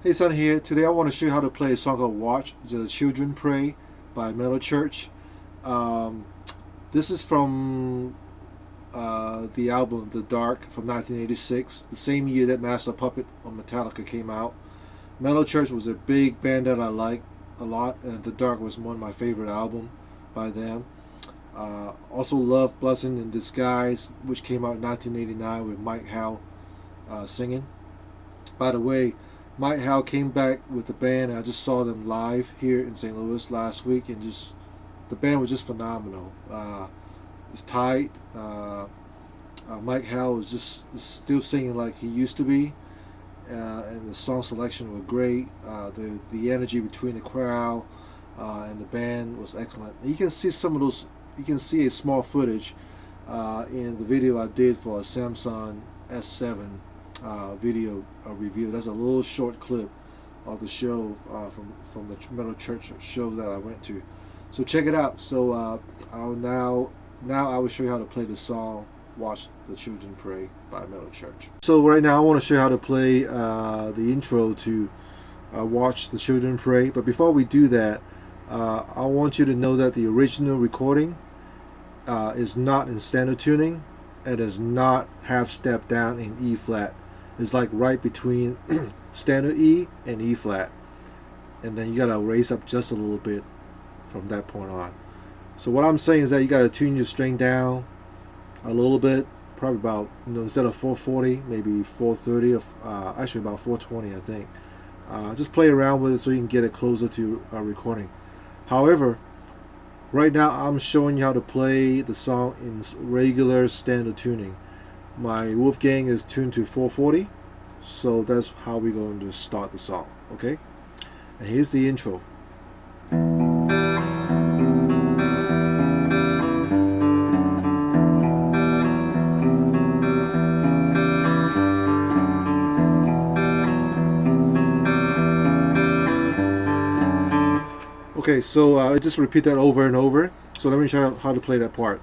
Hey son here. Today I want to show you how to play a song called Watch the Children Pray by Mellow Church. Um, this is from the album The Dark from 1986, the same year that Master Puppet on Metallica came out. Mellow Church was a big band that I like a lot, and The Dark was one of my favorite albums by them. Also love Blessing in Disguise, which came out in 1989 with Mike Howe singing. By the way, Mike Howe came back with the band. I just saw them live here in St. Louis last week, and just the band was just phenomenal. It's tight. Mike Howe was just still singing like he used to be, and the song selection were great. The energy between the crowd and the band was excellent. You can see some of those. You can see a small footage in the video I did for a Samsung S7 video review. That's a little short clip of the show from the Metal Church show that I went to. So check it out. So I'll now I will show you how to play the song "Watch the Children Pray" by Metal Church. So right now I want to show you how to play the intro to "Watch the Children Pray." But before we do that, I want you to know that the original recording is not in standard tuning. It does not half step down in E flat. It's like right between standard E and E flat, and then you gotta raise up just a little bit from that point on. So what I'm saying is that you gotta tune your string down a little bit, probably about, instead of 440, maybe 430, or actually about 420, I think. Just play around with it so you can get it closer to recording. However, right now I'm showing you how to play the song in regular standard tuning. My Wolfgang is tuned to 440, so that's how we're going to start the song, okay? And here's the intro. Okay, so I just repeat that over and over. So let me show you how to play that part.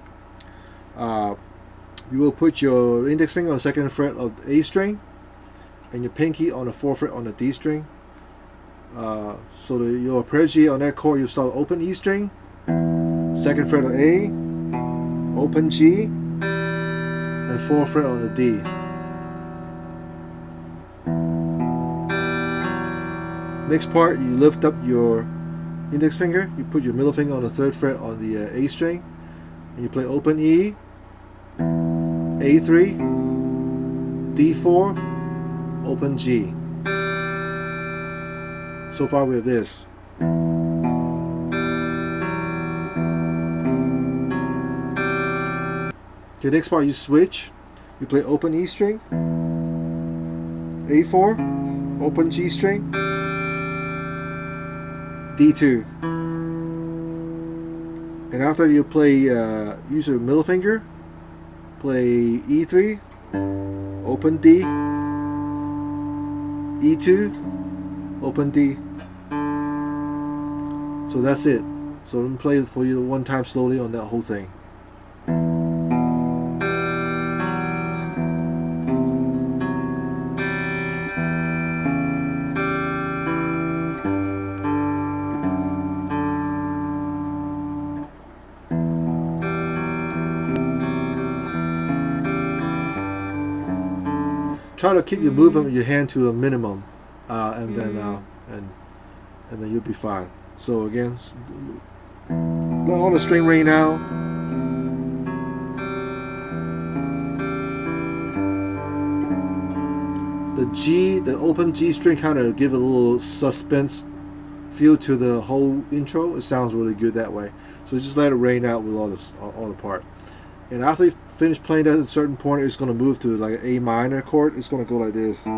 You will put your index finger on the second fret of the A string and your pinky on the fourth fret on the D string. So your arpeggio on that chord, you start open E string, second fret of A, open G, and fourth fret on the D. Next part, you lift up your index finger, you put your middle finger on the third fret on the A string, and you play open E, A3, D4, open G. So far we have this. Okay, next part you switch. You play open E string, A4, open G string, D2. And after you play, use your middle finger, play E3, open D, E2, open D. So that's it. So let me play it for you one time slowly on that whole thing. Try to keep your movement with your hand to a minimum, and then you'll be fine. So again, let all the string ring out. The G, the open G string, kind of give a little suspense feel to the whole intro. It sounds really good that way. So just let it rain out with all the part. And after you finish playing that at a certain point, it's going to move to like an A minor chord. It's going to go like this. You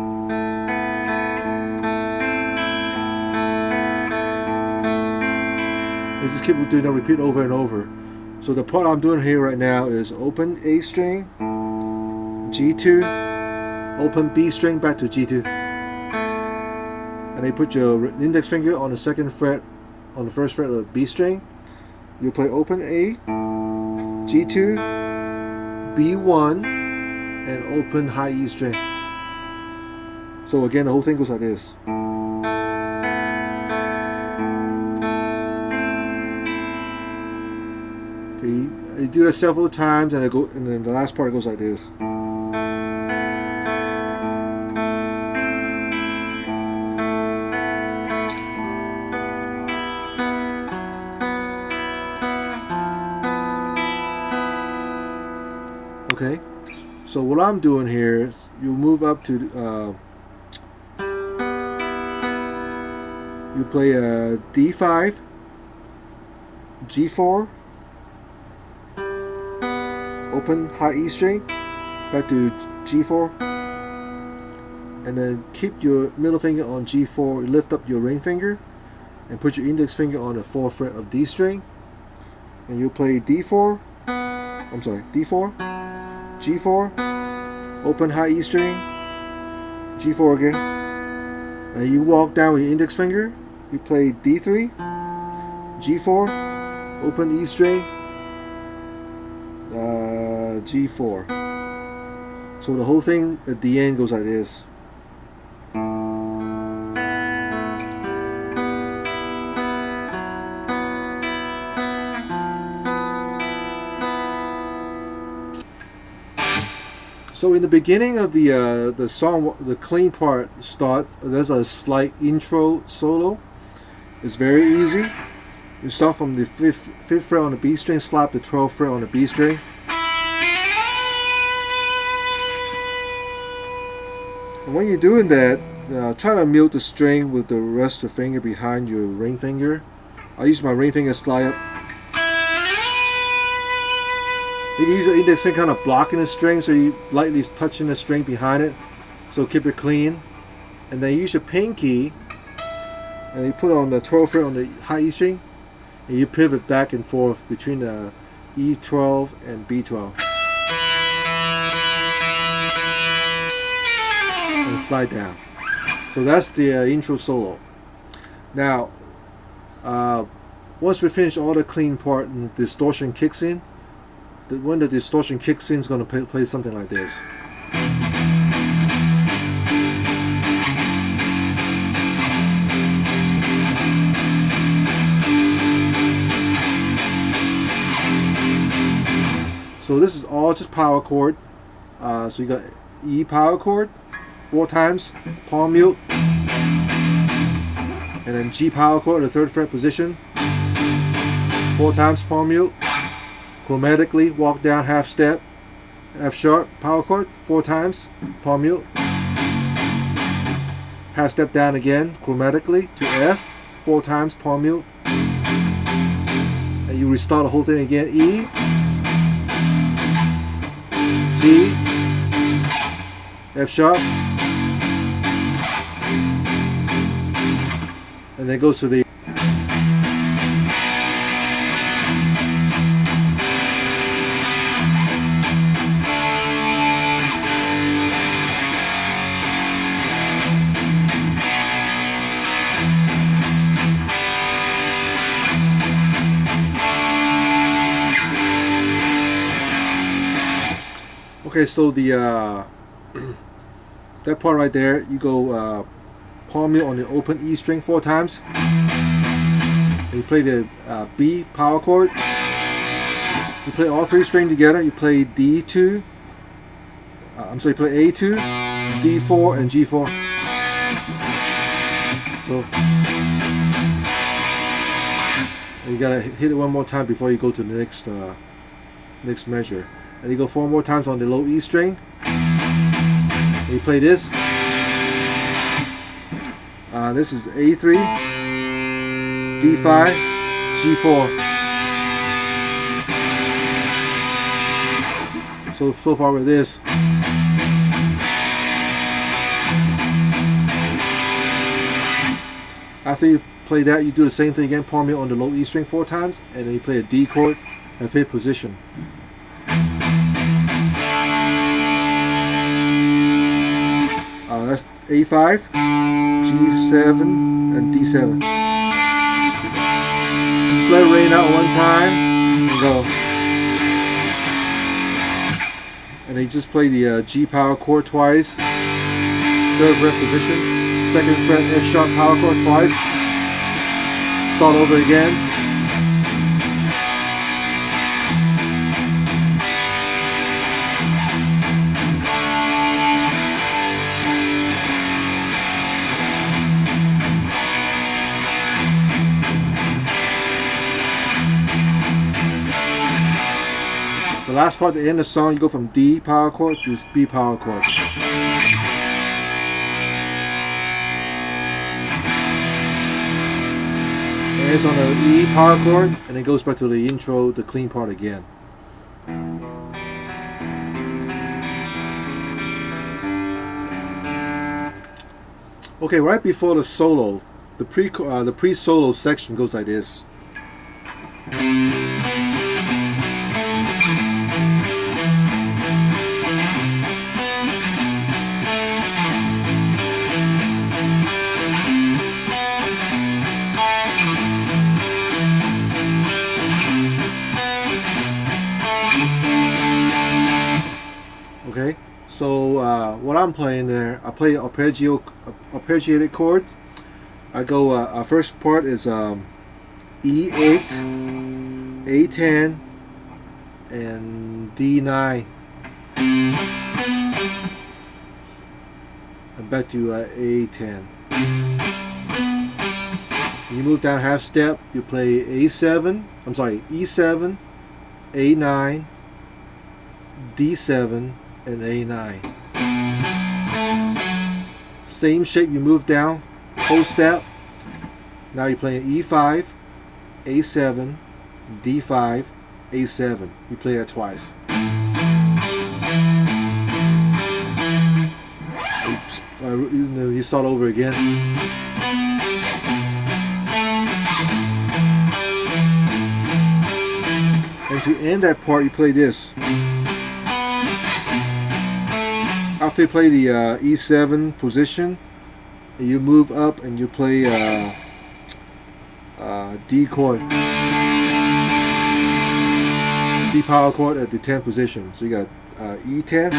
just keep doing that, repeat over and over. So the part I'm doing here right now is open A string, G2, open B string back to G2. And then put your index finger on the second fret, on the first fret of the B string. You play open A, G2, B1, and open high E string. So again, the whole thing goes like this. Okay, you do that several times, and then the last part goes like this. Okay, so what I'm doing here is you move up to you play a D5, G4, open high E string, back to G4, and then keep your middle finger on G4, lift up your ring finger, and put your index finger on the 4th fret of D string, and you'll play D4, D4, G4, open high E string, G4 again, and you walk down with your index finger, you play D3, G4, open E string, G4. So the whole thing at the end goes like this. So in the beginning of the song, the clean part starts. There's a slight intro solo. It's very easy. You start from the 5th fret on the B string, slap the 12th fret on the B string. And when you're doing that, try to mute the string with the rest of the finger behind your ring finger. I use my ring finger slide up. You can use your index finger kind of blocking the string, so you lightly touching the string behind it. So keep it clean. And then use your pinky, and you put on the 12th fret on the high E string, and you pivot back and forth between the E12 and B12. And slide down. So that's the intro solo. Now, once we finish all the clean part and distortion kicks in, when the distortion kicks in, it's going to play something like this. So this is all just power chord. So you got E power chord 4 times, palm mute, and then G power chord, the 3rd fret position, 4 times palm mute. Chromatically walk down half step, F sharp power chord 4 times, palm mute. Half step down again chromatically to F 4 times, palm mute. And you restart the whole thing again. E, G, F sharp, and then goes to the okay, so the that part right there, you go palm mute on the open E string 4 times. And you play the B power chord. You play all 3 strings together. You play D2. You play A2, D4, and G4. So you gotta hit it one more time before you go to the next measure. And you go 4 more times on the low E string. And you play this. This is A3, D5, G4. So far with this. After you play that, you do the same thing again, palm mute on the low E string 4 times, and then you play a D chord at 5th position. That's A5, G7, and D7. Just let it rain out one time and go. And they just play the G power chord twice, 3rd fret position, 2nd fret F sharp power chord twice. Start over again. The last part, the end of the song, you go from D power chord to B power chord. And it's on the E power chord, and it goes back to the intro, the clean part again. Okay, right before the solo, the pre-solo section goes like this. Okay, so what I'm playing there, I play arpeggiated chords. I go, our first part is E8, A10, and D9. And back to A10. You move down half step, you play E7, A9, D7, and A9. Same shape, you move down, whole step. Now you're playing E5, A7, D5, A7. You play that twice. Oops. You start over again. And to end that part, you play this. After you play the E7 position, you move up and you play D chord, D power chord at the 10th position. So you got E10,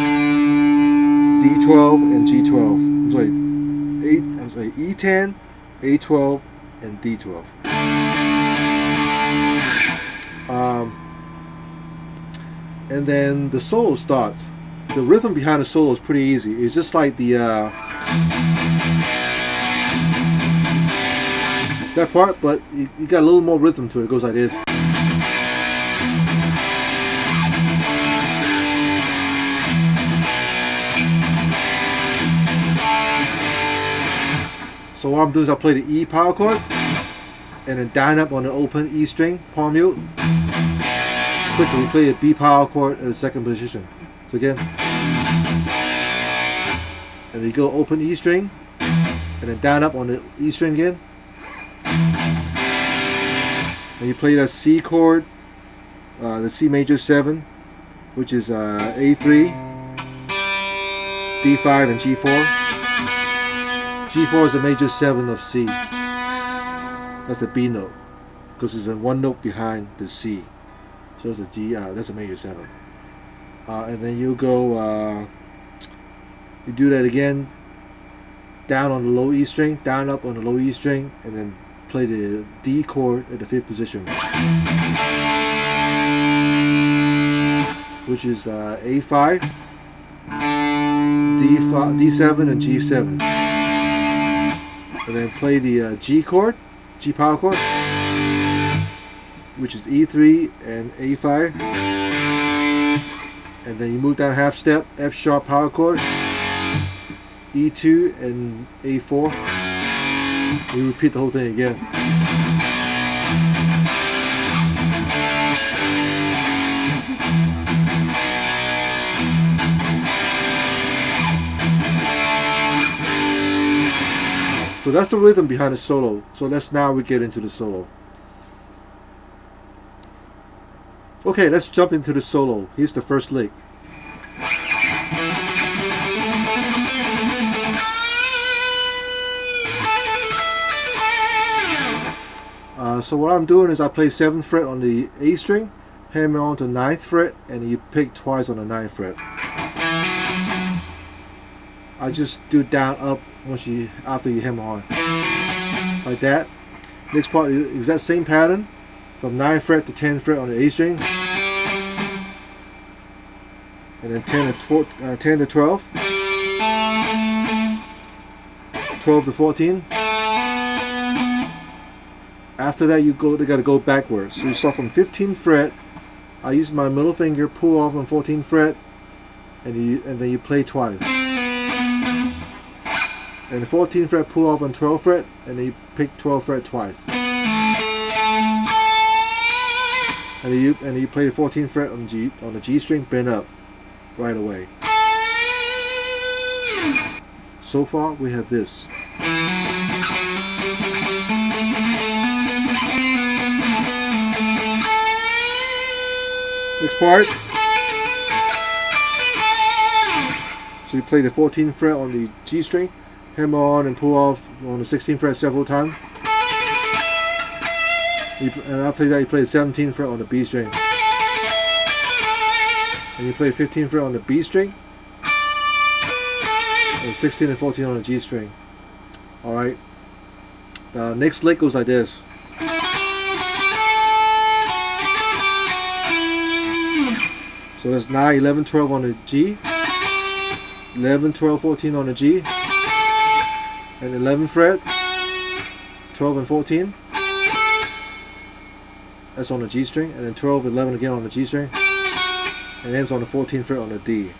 D12, and G12. E10, A12, and D12. And then the solo starts. The rhythm behind the solo is pretty easy. It's just like the that part, but you got a little more rhythm to it. It goes like this. So what I'm doing is I play the E power chord and then down up on the open E string, palm mute. Quickly we play the B power chord at the second position. So again, and then you go open E string, and then down up on the E string again, and you play that C chord, the C major 7, which is A3, D5, and G4. G4 is the major 7 of C. That's the B note, because it's one note behind the C. So it's a G. That's a major 7th. And then you go, you do that again, down on the low E string, down up on the low E string, and then play the D chord at the 5th position, which is A5, D5, D7, and G7. And then play the G chord, G power chord, which is E3 and A5. And then you move down half step, F sharp power chord, E2 and A4. You repeat the whole thing again. So that's the rhythm behind the solo. So now we get into the solo. Okay, let's jump into the solo. Here's the first lick. So what I'm doing is I play 7th fret on the A string, hammer on to 9th fret, and you pick twice on the 9th fret. I just do down up after you hammer on, like that. Next part is exact same pattern, from 9th fret to 10th fret on the A string, and then 10 to 12, 12 to 14. After that, they got to go backwards. So you start from 15th fret I use my middle finger, pull off on 14th fret, and then you play twice. And the 14th fret, pull off on 12th fret, and then you pick 12th fret twice. And then you play the 14th fret on the G string, bend up right away. So far we have this. Next part. So you play the 14th fret on the G string, hammer on and pull off on the 16th fret several times. And after that you play the 17th fret on the B string. And you play 15th fret on the B string. And 16 and 14 on the G string. Alright. The next lick goes like this. So that's 9, 11, 12 on the G. 11, 12, 14 on the G. And 11th fret. 12 and 14. That's on the G string. And then 12, 11 again on the G string. And ends on the 14th fret on the D.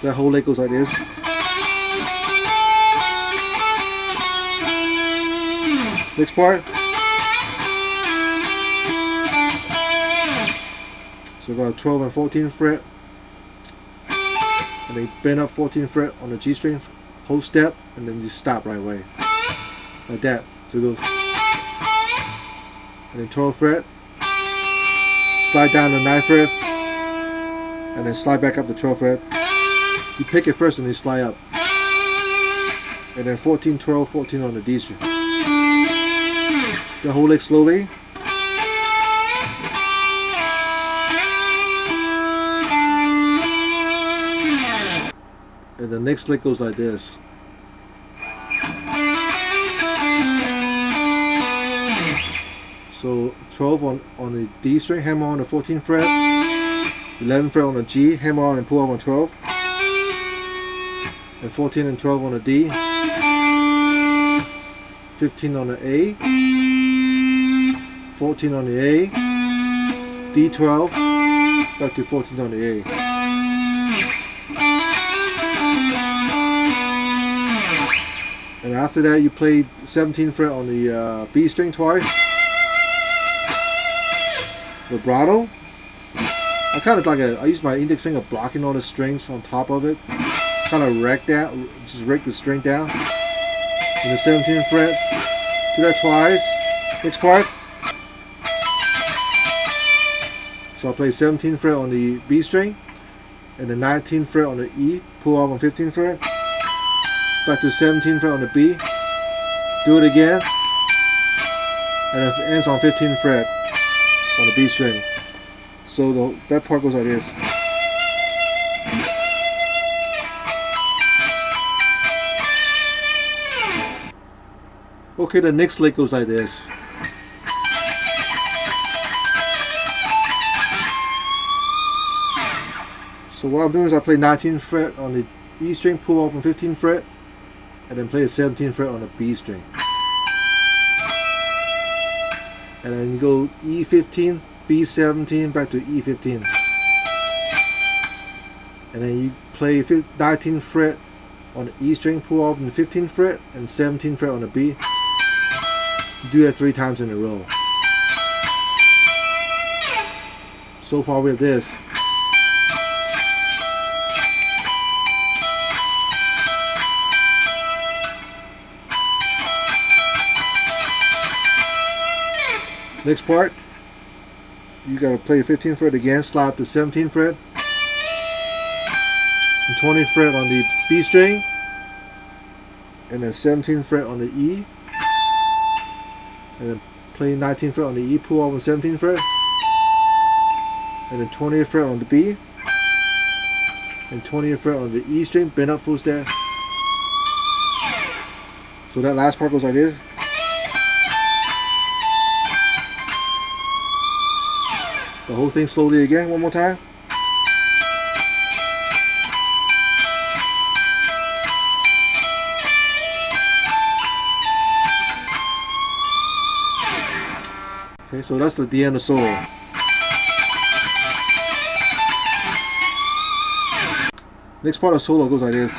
That whole lick goes like this. Next part. So go 12 and 14th fret. And then bend up 14th fret on the G string. Whole step. And then just stop right away. Like that. So it goes. And then 12th fret. Slide down the 9th fret. And then slide back up the 12th fret. You pick it first and then slide up. And then 14, 12, 14 on the D string. The whole lick slowly. And the next lick goes like this. So 12 on the D string, hammer on the 14th fret. 11th fret on the G, hammer on and pull off on 12. And 14 and 12 on the D. 15 on the A. 14 on the A. D12. Back to 14 on the A. And after that you play 17th fret on the B string twice. Vibrato. I use my index finger blocking all the strings on top of it. Kind of rake the string down. And the 17th fret. Do that twice. Next part. So I'll play 17th fret on the B string. And the 19th fret on the E. Pull off on 15th fret. Back to 17th fret on the B. Do it again. And it ends on 15th fret on the B string. So that part goes like this. Okay, the next lick goes like this. So what I'm doing is I play 19th fret on the E string, pull off on 15th fret, and then play the 17th fret on the B string. And then you go E15, B17, back to E15. And then you play 19th fret on the E string, pull off on the 15th fret, and 17th fret on the B. Do that 3 times in a row. So far with this. Next part, you gotta play 15th fret again, slide up to 17th fret, and 20th fret on the B string, and then 17th fret on the E, and then play 19th fret on the E, pull off on 17th fret, and then 20th fret on the B, and 20th fret on the E string, bend up full step. So that last part goes like this. The whole thing slowly again, one more time. Okay, so that's the end of the solo. Next part of solo goes like this.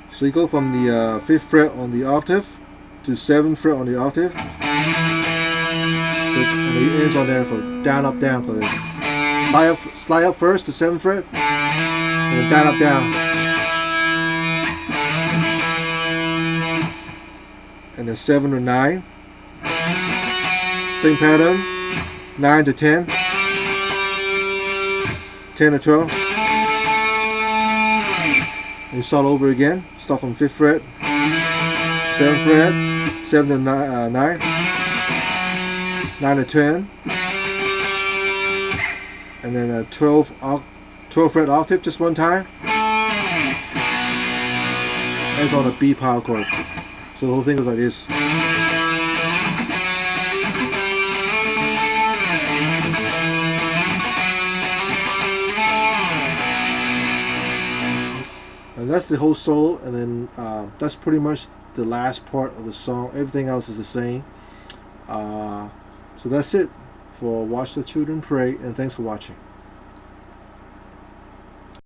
So you go from the 5th fret on the octave to 7th fret on the octave, and it ends on there for down up down. For the slide up first to 7th fret, and then down up down, and then 7 to 9. Same pattern, 9 to 10, 10 to 12. And start over again. Start from 5th fret, 7th fret, 7 to 9, 9 to 10, and then a 12 fret octave just one time. Ends on a B power chord. So the whole thing goes like this. And that's the whole solo, and then that's pretty much the last part of the song. Everything else is the same. So that's it for Watch the Children Pray, and thanks for watching.